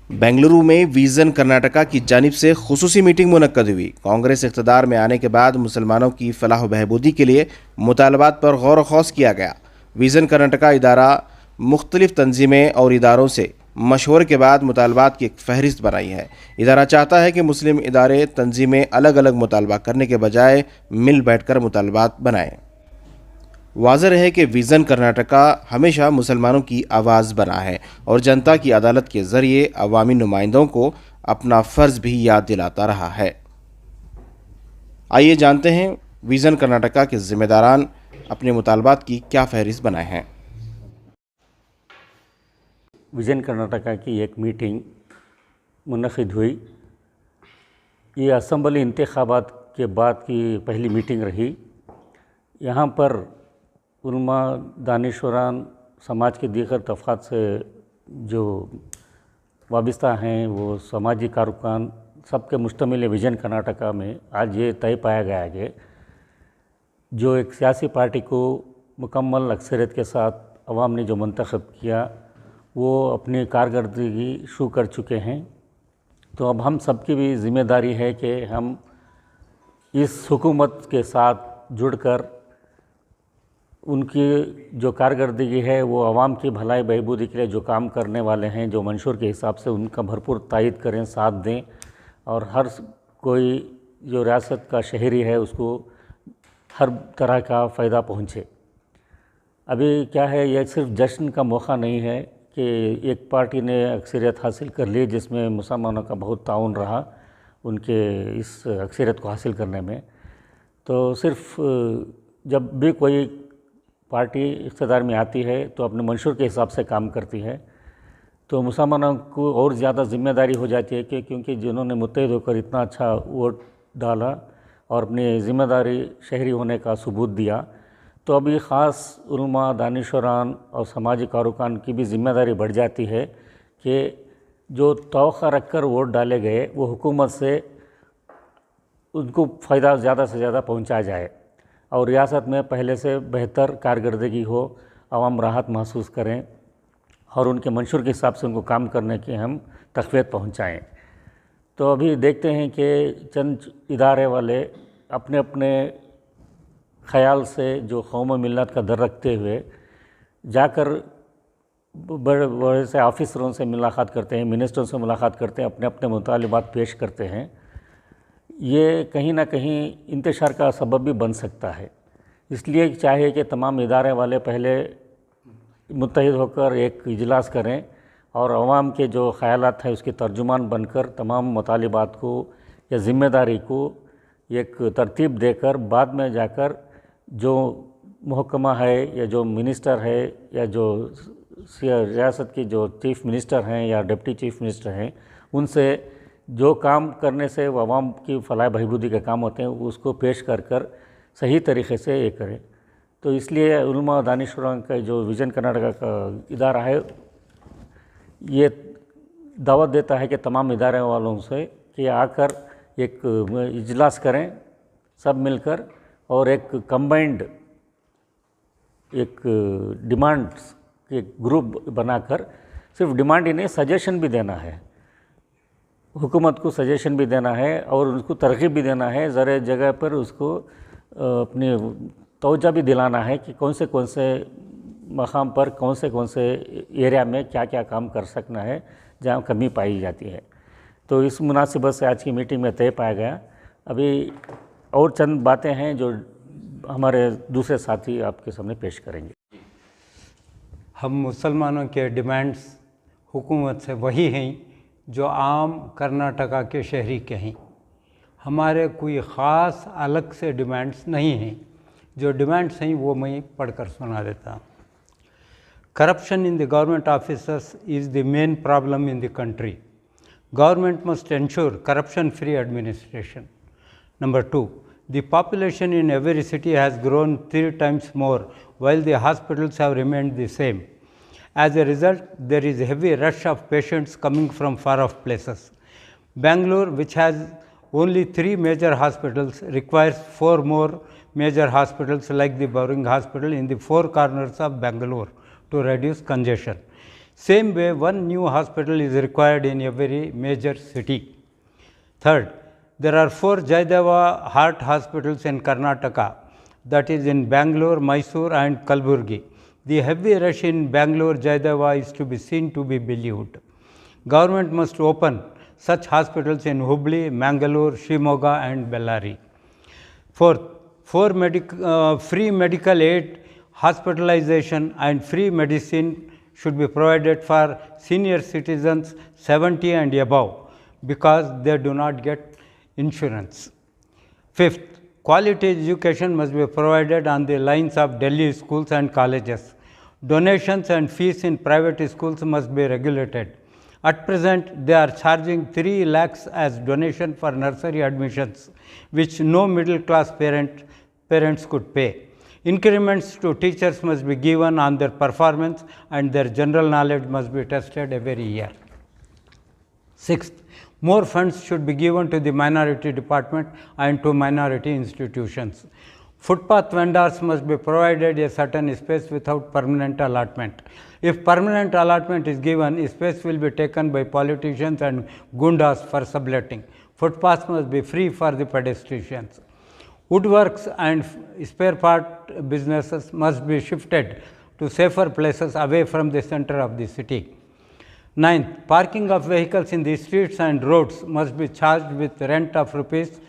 बेंगलुरु में विजन कर्नाटका की जानिब से खुसूसी मीटिंग मुनक्कद हुई। कांग्रेस इख्तदार में आने के बाद मुसलमानों की फलाह व बहबूदी के लिए मुतालबात पर गौर खौस किया गया। विजन कर्नाटका इदारा मुख्तलिफ तंजीमें और इदारों से मशवरे के बाद मुतालबात की एक फहरिस्त बनाई है। इदारा चाहता है कि मुस्लिम इदारे तंजीमें अलग अलग मुतालबा करने के बजाय मिल बैठ कर मुतालबात बनाएं। वाज़ेह रहे कि विज़न कर्नाटका हमेशा मुसलमानों की आवाज़ बना है और जनता की अदालत के ज़रिए अवामी नुमाइंदों को अपना फ़र्ज़ भी याद दिलाता रहा है। आइए जानते हैं विज़न कर्नाटका के ज़िम्मेदारान अपने मुतालबात की क्या फहरिस्त बनाए हैं। विजन कर्नाटका की एक मीटिंग मुनक़िद हुई। ये असम्बली इंतख़ाबात के बाद की पहली मीटिंग रही। यहाँ पर उलमा, दानिशवरान, समाज के दीगर तबक़ात से जो वाबस्ता हैं, वो समाजी कारकुनान सबके मुश्तमिल विजन कर्नाटका में आज ये तय पाया गया है कि जो एक सियासी पार्टी को मुकम्मल अक्सरियत के साथ अवाम ने जो मंतख़ब किया, वो अपनी कारकर्दगी शुरू कर चुके हैं। तो अब हम सबकी भी ज़िम्मेदारी है कि हम इस हुकूमत के साथ जुड़कर उनकी जो कारकर्दगी है वो अवाम की भलाई बहबूदी के लिए जो काम करने वाले हैं, जो मंशूर के हिसाब से उनका भरपूर तायद करें, साथ दें और हर कोई जो रियासत का शहरी है उसको हर तरह का फ़ायदा पहुँचे। अभी क्या है, यह सिर्फ जश्न का मौका नहीं है कि एक पार्टी ने अक्सरियत हासिल कर ली जिसमें मुसलमानों का बहुत ताउन रहा उनके इस अक्सरियत को हासिल करने में। तो सिर्फ जब भी कोई पार्टी इक़्तिदार में आती है तो अपने मंशूर के हिसाब से काम करती है, तो मुसलमानों को और ज़्यादा ज़िम्मेदारी हो जाती है कि क्योंकि जिन्होंने मुत्तहिद होकर इतना अच्छा वोट डाला और अपनी ज़िम्मेदारी शहरी होने का सबूत दिया, तो अभी ख़ास उलमा, दानिशवरान और समाजी कारकुनान की भी ज़िम्मेदारी बढ़ जाती है कि जो तवक्का रख कर वोट डाले गए वो हुकूमत से उनको फ़ायदा ज़्यादा से ज़्यादा पहुँचाया जाए और रियासत में पहले से बेहतर कारकर्दगी हो, आवाम राहत महसूस करें और उनके मंशूर के हिसाब से उनको काम करने की हम तक़वियत पहुँचाएँ। तो अभी देखते हैं कि चंद इदारे वाले अपने अपने ख़याल से जो कौम व मिल्लत का दर रखते हुए जाकर बड़े बड़े से ऑफिसरों से मुलाकात करते हैं, मिनिस्टरों से मुलाकात करते हैं, अपने अपने मुतालिबात पेश करते हैं। ये कहीं ना कहीं इंतशार का सबब भी बन सकता है। इसलिए चाहिए कि तमाम इदारे वाले पहले मुत्तहिद होकर एक इजलास करें और अवाम के जो ख़यालात हैं उसके तर्जुमान बनकर तमाम मुतालिबात को या ज़िम्मेदारी को एक तरतीब देकर बाद में जाकर जो महकमा है या जो मिनिस्टर है या जो रियासत की जो चीफ़ मिनिस्टर हैं या डिप्टी चीफ़ मिनिस्टर हैं, उनसे जो काम करने से वो अवाम की फलाह बहबूदी के काम होते हैं उसको पेश कर कर सही तरीक़े से ये करें। तो इसलिए उलमा दानिशवरान का जो विजन कर्नाटका का इदारा है ये दावत देता है कि तमाम इदारे वालों से कि आकर एक इजलास करें सब मिलकर और एक कंबाइंड एक डिमांड्स के ग्रुप बनाकर सिर्फ डिमांड ही नहीं, सजेशन भी देना है, हुकूमत को सजेशन भी देना है और उसको तरग़ीब भी देना है। ज़रा जगह पर उसको अपनी तवज्जो भी दिलाना है कि कौन से मकाम पर कौन से एरिया में क्या क्या काम कर सकना है जहाँ कमी पाई जाती है। तो इस मुनासिबत से आज की मीटिंग में तय पाया गया। अभी और चंद बातें हैं जो हमारे दूसरे साथी आपके सामने पेश करेंगे। हम मुसलमानों के डिमांड्स हुकूमत से वही हैं जो आम कर्नाटका के शहरी के हैं। हमारे कोई ख़ास अलग से डिमांड्स नहीं हैं। जो डिमांड्स हैं वो मैं पढ़कर सुना देता हूँ। Corruption in the government officers is the main problem in the country. Government must ensure corruption-free administration. Number 2, the population in every city has grown 3 times more while the hospitals have remained the same. As a result, there is a heavy rush of patients coming from far-off places. Bangalore, which has only 3 major hospitals, requires 4 more major hospitals like the Bowring Hospital in the 4 corners of Bangalore to reduce congestion. Same way, one new hospital is required in every major city. Third, there are 4 Jaydeva heart hospitals in Karnataka, that is in Bangalore, Mysore and Kalburgi. The heavy rush in Bangalore Jaydeva is to be seen to be believed. Government must open such hospitals in Hubli, Mangalore, Shimoga and Bellary. Fourth, free medical aid, hospitalization and free medicine should be provided for senior citizens 70 and above because they do not get insurance. Fifth, quality education must be provided on the lines of Delhi schools and colleges. Donations and fees in private schools must be regulated. At present, they are charging 3 lakhs as donation for nursery admissions, which no middle class parents could pay. Increments to teachers must be given on their performance and their general knowledge must be tested every year. Sixth, more funds should be given to the minority department and to minority institutions. Footpath vendors must be provided a certain space without permanent allotment. If permanent allotment is given, space will be taken by politicians and gundas for subletting. Footpaths must be free for the pedestrians. Woodworks and spare part businesses must be shifted to safer places away from the center of the city. Ninth, parking of vehicles in the streets and roads must be charged with rent of rupees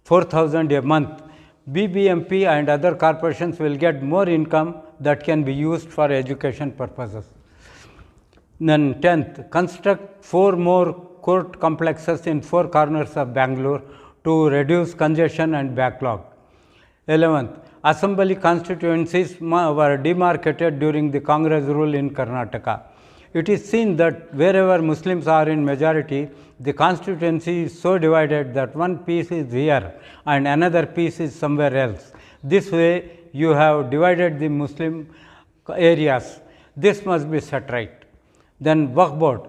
4,000 a month. BBMP and other corporations will get more income that can be used for education purposes. Then 10th, construct 4 more court complexes in 4 corners of Bangalore to reduce congestion and backlog. 11th, assembly constituencies were demarcated during the Congress rule in Karnataka. It is seen that wherever Muslims are in majority, the constituency is so divided that one piece is here and another piece is somewhere else. This way, you have divided the Muslim areas. This must be set right. Then Waqf Board.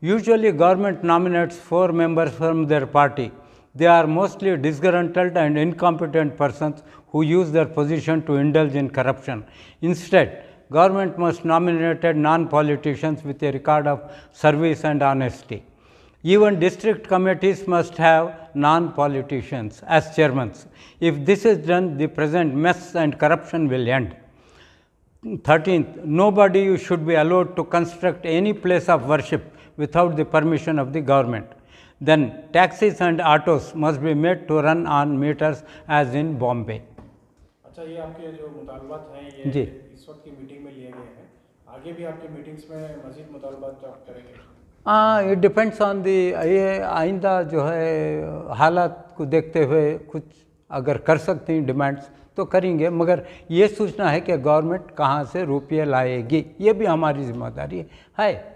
Usually, government nominates 4 members from their party. They are mostly disgruntled and incompetent persons who use their position to indulge in corruption. Instead, government must nominate non-politicians with a record of service and honesty. Even district committees must have non-politicians as chairmen. If this is done, the present mess and corruption will end. 13th, nobody should be allowed to construct any place of worship without the permission of the government. Then taxis and autos must be made to run on meters as in Bombay. अच्छा, ये आपके जो मुतालबात हैं ये जी इस वक्त की meeting में लिए गए हैं, आगे भी आपके मीटिंग्स में मजीद मुतालबात आप करेंगे? इट डिपेंड्स ऑन दी, ये आइंदा जो है हालात को देखते हुए कुछ अगर कर सकते हैं डिमांड्स तो करेंगे, मगर ये सोचना है कि गवर्नमेंट कहाँ से रुपये लाएगी, ये भी हमारी जिम्मेदारी है।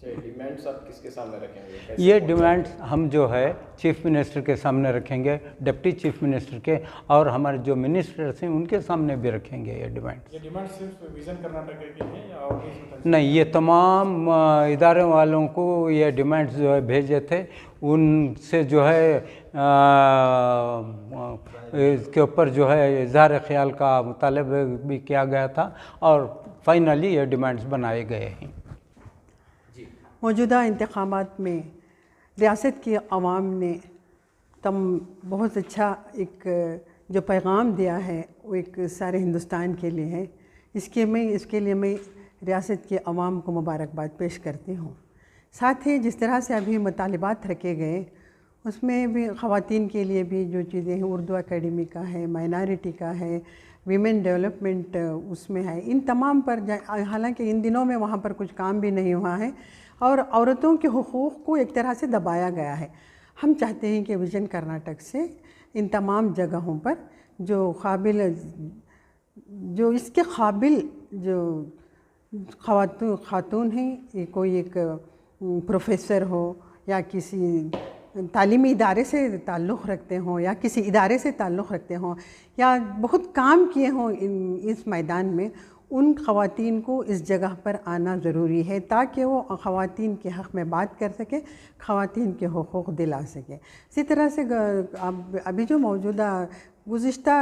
डिमांड्स आप किसके सामने रखेंगे? ये डिमांड्स हम जो है चीफ मिनिस्टर के सामने रखेंगे, डिप्टी चीफ मिनिस्टर के और हमारे जो मिनिस्टर्स हैं उनके सामने भी रखेंगे ये डिमांड्स। ये डिमांड सिर्फ विजन कर्नाटक की है या और भी? नहीं, ये तमाम इदारे वालों को ये डिमांड्स जो है भेजे थे, उनसे जो है इसके ऊपर जो है इज़हार ख्याल का मुतालबा भी किया गया था और फाइनली ये डिमांड्स बनाए गए हैं। मौजूदा इंतखाबात में रियासत की आवाम ने बहुत अच्छा एक जो पैगाम दिया है वो एक सारे हिंदुस्तान के लिए है। इसके लिए मैं रियासत के आवाम को मुबारकबाद पेश करती हूँ। साथ ही जिस तरह से अभी मुतालिबात रखे गए उसमें भी ख़वातीन के लिए भी जो चीज़ें हैं, उर्दू एकेडमी का है, माइनॉरिटी का है, वीमेन डेवलपमेंट उसमें है, इन तमाम पर हालांकि इन दिनों में वहाँ पर कुछ काम भी नहीं हुआ है और औरतों के हुकूक़ को एक तरह से दबाया गया है। हम चाहते हैं कि विजन कर्नाटक से इन तमाम जगहों पर जो इसके काबिल जो खातून हैं, कोई एक प्रोफेसर हो या किसी तालीमी इदारे से ताल्लुक़ रखते हों या किसी इदारे से ताल्लुक़ रखते हों या बहुत काम किए हों इस मैदान में, उन ख़वातीन को इस जगह पर आना ज़रूरी है ताकि वो ख़वातीन के हक़ में बात कर सके, ख़वातीन के हुकूक़ दिला सके। इसी तरह से अभी जो मौजूदा गुज़िश्ता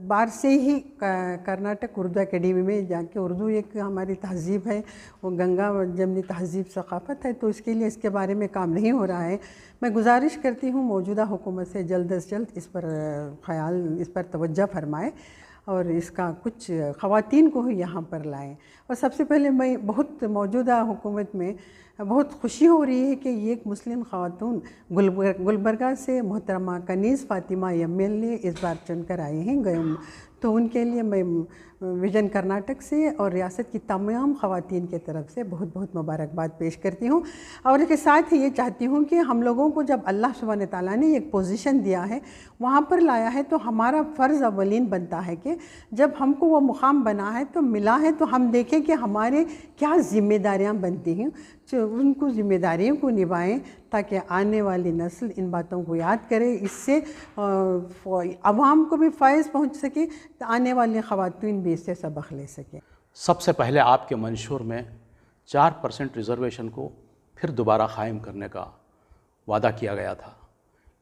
बार से ही कर्नाटक उर्दू एकेडमी में जाके, उर्दू एक हमारी तहज़ीब है, वो गंगा जमनी तहज़ीब सक़ाफ़त है, तो इसके लिए इसके बारे में काम नहीं हो रहा है। मैं गुजारिश करती हूँ मौजूदा हुकूमत से जल्द अज़ जल्द इस पर तवज्जो फरमाए और इसका कुछ ख़वातीन को ही यहाँ पर लाएं। और सबसे पहले मैं बहुत मौजूदा हुकूमत में बहुत खुशी हो रही है कि ये एक मुस्लिम ख़वातून गुलबर्गा से मोहतरमा कनीज़ फ़ातिमा एमएलए इस बार चुनकर आए हैं, तो उनके लिए मैं विजन कर्नाटक से और रियासत की तमाम ख़वातीन के तरफ से बहुत बहुत मुबारकबाद पेश करती हूँ। और इसके साथ ही ये चाहती हूँ कि हम लोगों को जब अल्लाह सुब्हान तआला ने एक पोजीशन दिया है, वहाँ पर लाया है, तो हमारा फ़र्ज़ अव्वलीन बनता है कि जब हमको वो मुकाम बना है, तो मिला है, तो हम देखें कि हमारे क्या ज़िम्मेदारियाँ बनती हैं, जो उनको ज़िम्मेदारियों को निभाएं ताकि आने वाली नस्ल इन बातों को याद करे, इससे अवाम को भी फ़ायदा पहुँच सके, तो आने वाले ख़वातीन भी इससे सबक ले सके। सबसे पहले आपके मंशूर में 4% रिज़र्वेशन को फिर दोबारा क़ायम करने का वादा किया गया था,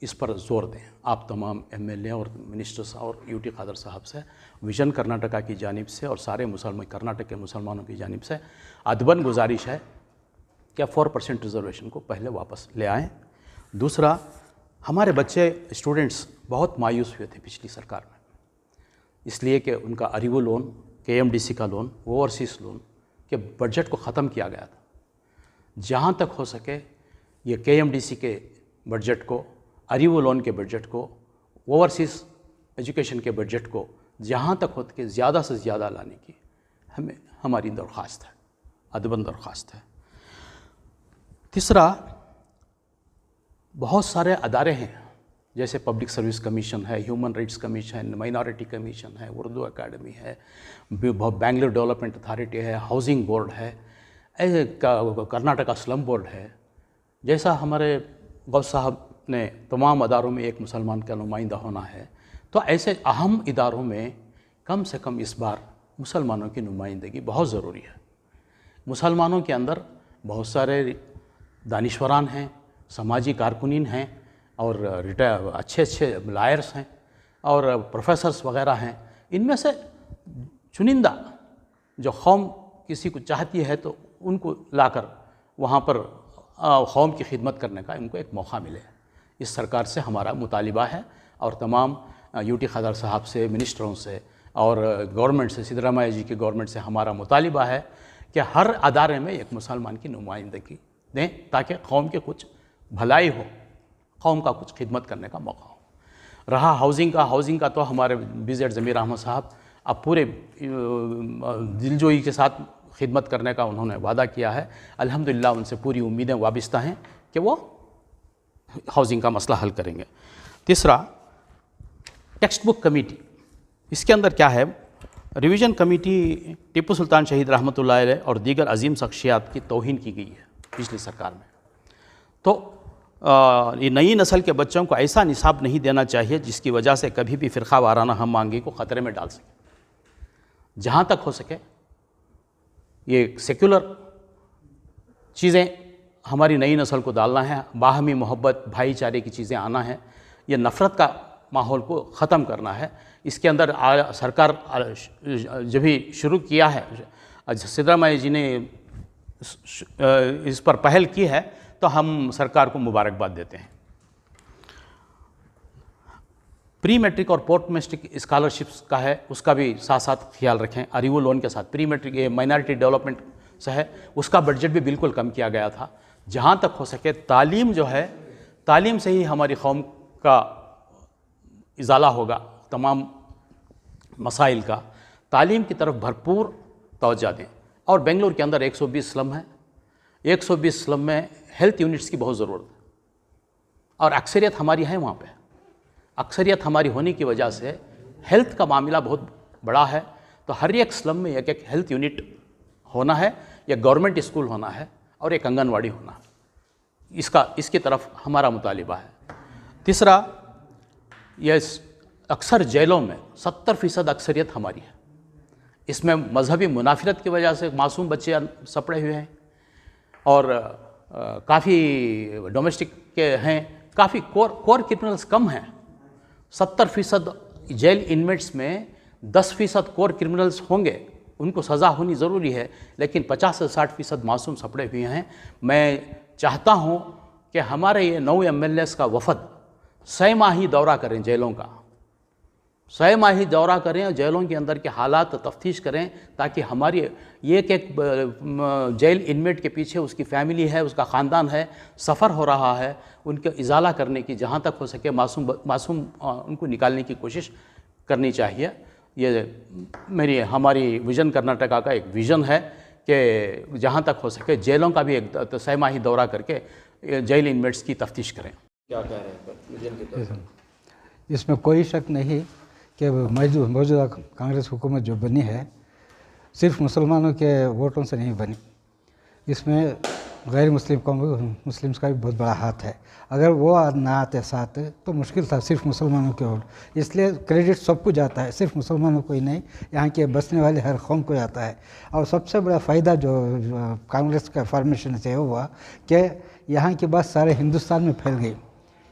इस पर ज़ोर दें। आप तमाम एमएलए और मिनिस्टर्स और यूटी ख़ादर साहब से विजन कर्नाटका की जानिब से और सारे कर्नाटक के मुसलमानों की जानिब से अदबन गुजारिश है कि 4% रिज़र्वेशन को पहले वापस ले आएँ। दूसरा, हमारे बच्चे स्टूडेंट्स बहुत मायूस हुए थे पिछली सरकार में, इसलिए कि उनका अरीवो लोन, KMDC का लोन, ओवरसीज़ लोन के बजट को ख़त्म किया गया था। जहाँ तक हो सके ये KMDC के बजट को, अरीवो लोन के बजट को, ओवरसीज़ एजुकेशन के बजट को जहाँ तक हो सके ज़्यादा से ज़्यादा लाने की हमारी दरख्वास्त है, अदबन दरख्वास्त है। तीसरा, बहुत सारे अदारे हैं जैसे पब्लिक सर्विस कमीशन है, human rights commission, minority commission है, उर्दू एकेडमी है, बेंगलोर डेवलपमेंट अथॉरिटी है, हाउसिंग बोर्ड है, कर्नाटका स्लम बोर्ड है। जैसा हमारे गौस साहब ने तमाम अदारों में एक मुसलमान का नुमाइंदा होना है, तो ऐसे अहम इदारों में कम से कम इस बार मुसलमानों की नुमाइंदगी बहुत ज़रूरी है। मुसलमानों के अंदर बहुत सारे दानिश्वरान हैं, समाजी कारकुनीन हैं और अच्छे लायर्स हैं और प्रोफेसर्स वगैरह हैं। इनमें से चुनिंदा जो कौम किसी को चाहती है तो उनको लाकर वहाँ पर कौम की खिदमत करने का इनको एक मौका मिले, इस सरकार से हमारा मुतालिबा है। और तमाम यूटी ख़ादर साहब से, मिनिस्टरों से और गवर्नमेंट से, सिद्धरामैया जी की गवर्नमेंट से हमारा मुतालिबा है कि हर अदारे में एक मुसलमान की नुमाइंदगी दें ताकि कौम के कुछ भलाई हो, कौम का कुछ खिदमत करने का मौका हो। रहा हाउसिंग का तो हमारे BZ ज़मीर अहमद साहब अब पूरे दिलजोई के साथ खिदमत करने का उन्होंने वादा किया है। अल्हम्दुलिल्लाह उनसे पूरी उम्मीदें वाबिस्ता हैं कि वो हाउसिंग का मसला हल करेंगे। तीसरा, टेक्स्ट बुक कमेटी, इसके अंदर क्या है, रिवीजन कमेटी टीपू सुल्तान शहीद रहमतुल्लाह अलैह और दीगर अजीम शख्सियात की तौहीन की गई है पिछली सरकार में। तो ये नई नस्ल के बच्चों को ऐसा निसाब नहीं देना चाहिए जिसकी वजह से कभी भी फ़िरक़ा वाराना हम मांगी को ख़तरे में डाल सके। जहाँ तक हो सके ये सेक्युलर चीज़ें हमारी नई नस्ल को डालना है, बाहमी मोहब्बत, भाईचारे की चीज़ें आना है, ये नफ़रत का माहौल को ख़त्म करना है। इसके अंदर सरकार जब भी शुरू किया है, सिद्धरामैया जी ने इस पर पहल की है, तो हम सरकार को मुबारकबाद देते हैं। प्री मैट्रिक और पोस्ट मैट्रिक स्कॉलरशिप्स का है, उसका भी साथ साथ ख्याल रखें। अरीवो लोन के साथ प्री मैट्रिक ये माइनॉरिटी डेवलपमेंट से है, उसका बजट भी बिल्कुल कम किया गया था। जहाँ तक हो सके तालीम जो है, तालीम से ही हमारी कौम का इजाला होगा, तमाम मसाइल का। तालीम की तरफ भरपूर तवज्जो दें। और बेंगलोर के अंदर 120 स्लम है, 120 स्लम में हेल्थ यूनिट्स की बहुत ज़रूरत है और अक्सरियत हमारी है वहाँ पे। अक्सरियत हमारी होने की वजह से हेल्थ का मामला बहुत बड़ा है, तो हर एक स्लम में एक हेल्थ यूनिट होना है, या गवर्नमेंट स्कूल होना है और एक आंगनवाड़ी होना है। इसकी तरफ हमारा मुतालिबा है। तीसरा, ये अक्सर जेलों में 70% अक्सरियत हमारी है। इसमें मजहबी मुनाफिरत की वजह से मासूम बच्चे सपड़े हुए हैं और काफ़ी डोमेस्टिक के हैं, काफ़ी कोर क्रिमिनल्स कम हैं। 70% जेल इनमेट्स में 10% कोर क्रिमिनल्स होंगे, उनको सज़ा होनी ज़रूरी है, लेकिन 50 से 60% मासूम सपड़े हुए हैं। मैं चाहता हूँ कि हमारे ये 9 MLAs का वफद 6 माही दौरा करें जेलों का, 6 माही दौरा करें और जेलों के अंदर के हालात तफ्तीश करें, ताकि हमारी एक जेल इनमेट के पीछे उसकी फैमिली है, उसका ख़ानदान है, सफ़र हो रहा है, उनका इजाला करने की जहाँ तक हो सके मासूम उनको निकालने की कोशिश करनी चाहिए। ये हमारी विज़न कर्नाटका का एक विज़न है कि जहाँ तक हो सके जेलों का भी एक 6 माही दौरा करके जेल इनमेट्स की तफ्तीश करें। क्या कह रहे हैं विज़न के तौर पर? इसमें कोई शक नहीं कि मौजूदा कांग्रेस हुकूमत जो बनी है सिर्फ मुसलमानों के वोटों से नहीं बनी, इसमें गैर मुस्लिम्स का भी बहुत बड़ा हाथ है। अगर वो ना आते साथ तो मुश्किल था सिर्फ मुसलमानों के वोट, इसलिए क्रेडिट सबको जाता है, सिर्फ मुसलमानों को ही नहीं, यहाँ के बसने वाले हर कौम को जाता है। और सबसे बड़ा फ़ायदा जो कांग्रेस का फॉर्मेशन से हुआ कि यहाँ की बात सारे हिंदुस्तान में फैल गई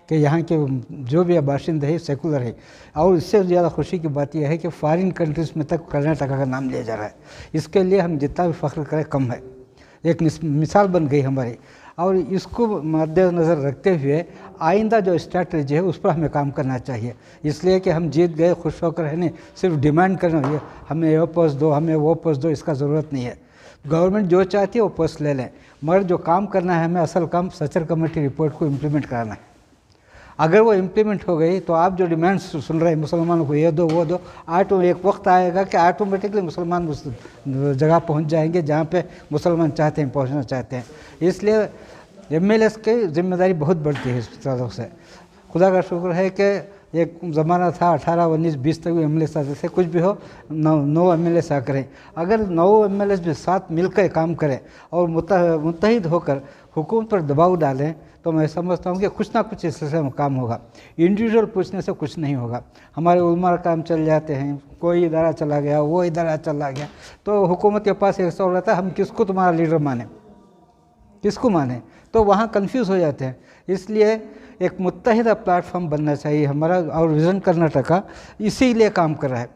कि यहाँ के जो भी बाशिंदे हैं सेकुलर है। और इससे ज़्यादा खुशी की बात यह है कि फॉरेन कंट्रीज़ में तक कर्नाटका का नाम लिया जा रहा है। इसके लिए हम जितना भी फ़ख्र करें कम है, एक मिसाल बन गई हमारी। और इसको मद्देनज़र रखते हुए आइंदा जो स्ट्रैटेजी है उस पर हमें काम करना चाहिए, इसलिए कि हम जीत गए खुश होकर है नहीं, सिर्फ डिमांड करना ये हमें ये पोस्ट दो, हमें वो पोस्ट दो, इसका ज़रूरत नहीं है। गवर्नमेंट जो चाहती है वो पोस्ट ले लें, मगर जो काम करना है हमें असल काम सचर कमेटी रिपोर्ट को इम्प्लीमेंट कराना है। अगर वो इम्प्लीमेंट हो गई तो आप जो डिमांड्स सुन रहे हैं मुसलमानों को ये दो वो दो, एक वक्त आएगा कि ऑटोमेटिकली मुसलमान उस जगह पहुंच जाएंगे जहाँ पे मुसलमान चाहते हैं पहुंचना चाहते हैं। इसलिए MLAs की जिम्मेदारी बहुत बढ़ती है इस तरह से। खुदा का शुक्र है कि एक ज़माना था 18, 19, 20 तक भी MLAs आते थे, कुछ भी हो 9 MLAs आ करें। अगर 9 MLAs भी साथ मिलकर काम करें और मुत्तहिद होकर हुकूमत पर दबाव डालें तो मैं समझता हूँ कि कुछ ना कुछ इस सिलसिले में काम होगा। इंडिविजुअल पूछने से कुछ नहीं होगा। हमारे उलमा काम चल जाते हैं, कोई इदारा चला गया, वो इदारा चला गया, तो हुकूमत के पास एक सवाल रहता है हम किसको तुम्हारा लीडर माने, किसको माने, तो वहाँ कंफ्यूज हो जाते हैं। इसलिए एक मुत्तहिदा प्लेटफॉर्म बनना चाहिए हमारा, और विज़न कर्नाटका इसीलिए काम कर रहा है।